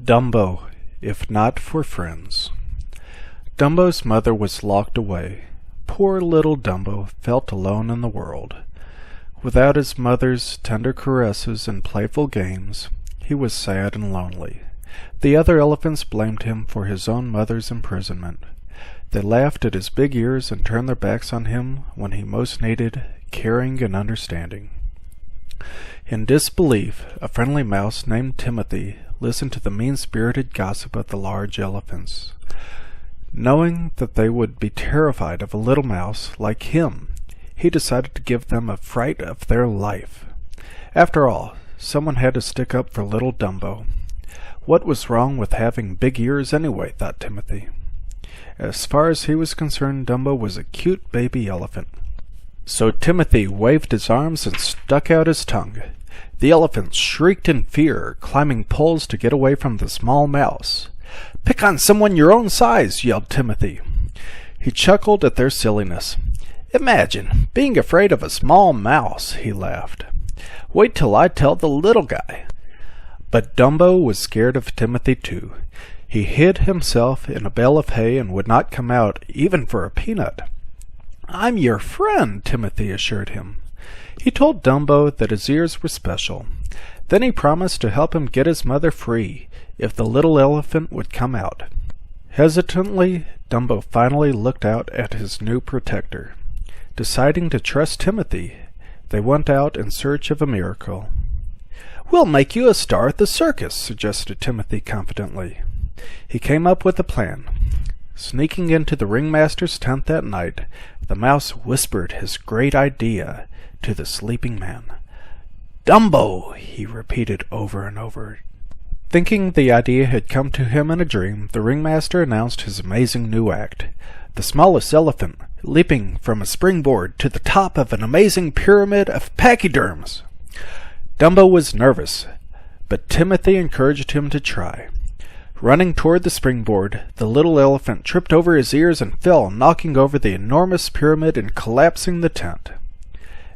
Dumbo, if not for friends. Dumbo's mother was locked away. Poor little Dumbo felt alone in the world. Without his mother's tender caresses and playful games, he was sad and lonely. The other elephants blamed him for his own mother's imprisonment. They laughed at his big ears and turned their backs on him when he most needed caring and understanding. In disbelief, a friendly mouse named Timothy listened to the mean-spirited gossip of the large elephants. Knowing that they would be terrified of a little mouse like him, he decided to give them a fright of their life. After all, someone had to stick up for little Dumbo. What was wrong with having big ears anyway, thought Timothy. As far as he was concerned, Dumbo was a cute baby elephant. So Timothy waved his arms and stuck out his tongue. The elephants shrieked in fear, climbing poles to get away from the small mouse. "Pick on someone your own size," yelled Timothy. He chuckled at their silliness. "Imagine being afraid of a small mouse," he laughed. "Wait till I tell the little guy." But Dumbo was scared of Timothy too. He hid himself in a bale of hay and would not come out even for a peanut. "I'm your friend," Timothy assured him. He told Dumbo that his ears were special. Then he promised to help him get his mother free if the little elephant would come out. Hesitantly, Dumbo finally looked out at his new protector. Deciding to trust Timothy, they went out in search of a miracle. "We'll make you a star at the circus," suggested Timothy confidently. He came up with a plan. Sneaking into the ringmaster's tent that night, the mouse whispered his great idea to the sleeping man. "Dumbo," he repeated over and over. Thinking the idea had come to him in a dream, the ringmaster announced his amazing new act. The smallest elephant, leaping from a springboard to the top of an amazing pyramid of pachyderms. Dumbo was nervous, but Timothy encouraged him to try. Running toward the springboard, the little elephant tripped over his ears and fell, knocking over the enormous pyramid and collapsing the tent.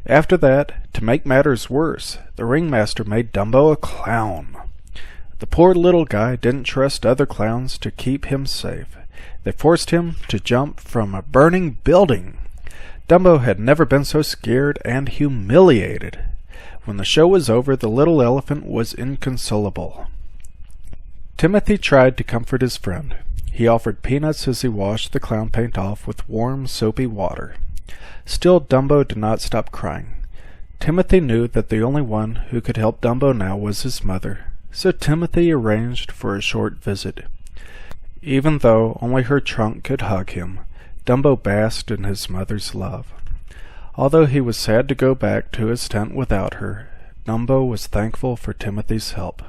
After that, to make matters worse, the ringmaster made Dumbo a clown. The poor little guy didn't trust other clowns to keep him safe. They forced him to jump from a burning building. Dumbo had never been so scared and humiliated. When the show was over, the little elephant was inconsolable. Timothy tried to comfort his friend. He offered peanuts as he washed the clown paint off with warm, soapy water. Still, Dumbo did not stop crying. Timothy knew that the only one who could help Dumbo now was his mother, so Timothy arranged for a short visit. Even though only her trunk could hug him, Dumbo basked in his mother's love. Although he was sad to go back to his tent without her, Dumbo was thankful for Timothy's help.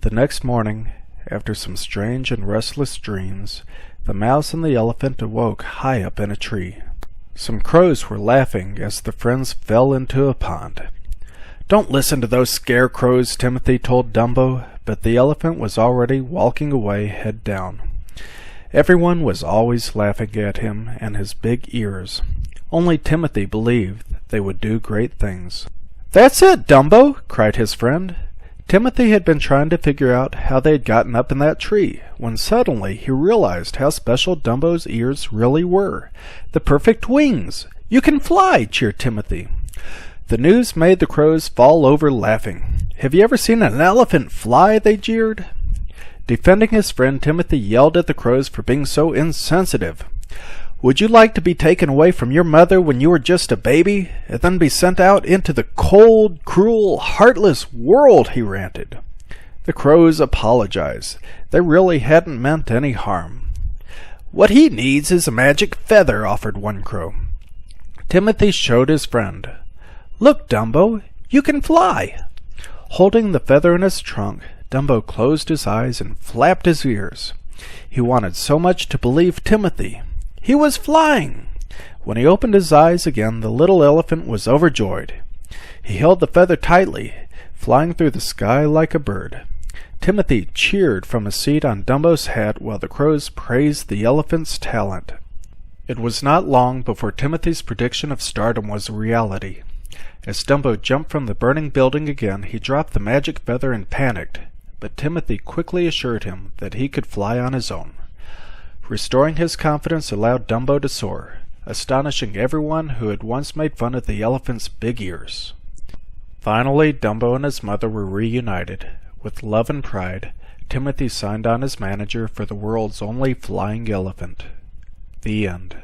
The next morning, after some strange and restless dreams, the mouse and the elephant awoke high up in a tree. Some crows were laughing as the friends fell into a pond. "Don't listen to those scarecrows," Timothy told Dumbo, but the elephant was already walking away head down. Everyone was always laughing at him and his big ears. Only Timothy believed they would do great things. "That's it, Dumbo!" cried his friend. Timothy had been trying to figure out how they had gotten up in that tree, when suddenly he realized how special Dumbo's ears really were. "The perfect wings! You can fly!" cheered Timothy. The news made the crows fall over laughing. "Have you ever seen an elephant fly?" they jeered. Defending his friend, Timothy yelled at the crows for being so insensitive. "Would you like to be taken away from your mother when you were just a baby, and then be sent out into the cold, cruel, heartless world?" he ranted. The crows apologized. They really hadn't meant any harm. "What he needs is a magic feather," offered one crow. Timothy showed his friend. "Look, Dumbo, you can fly!" Holding the feather in his trunk, Dumbo closed his eyes and flapped his ears. He wanted so much to believe Timothy. He was flying! When he opened his eyes again, the little elephant was overjoyed. He held the feather tightly, flying through the sky like a bird. Timothy cheered from his seat on Dumbo's hat while the crows praised the elephant's talent. It was not long before Timothy's prediction of stardom was a reality. As Dumbo jumped from the burning building again, he dropped the magic feather and panicked. but Timothy quickly assured him that he could fly on his own. Restoring his confidence allowed Dumbo to soar, astonishing everyone who had once made fun of the elephant's big ears. Finally, Dumbo and his mother were reunited. With love and pride, Timothy signed on as manager for the world's only flying elephant. The end.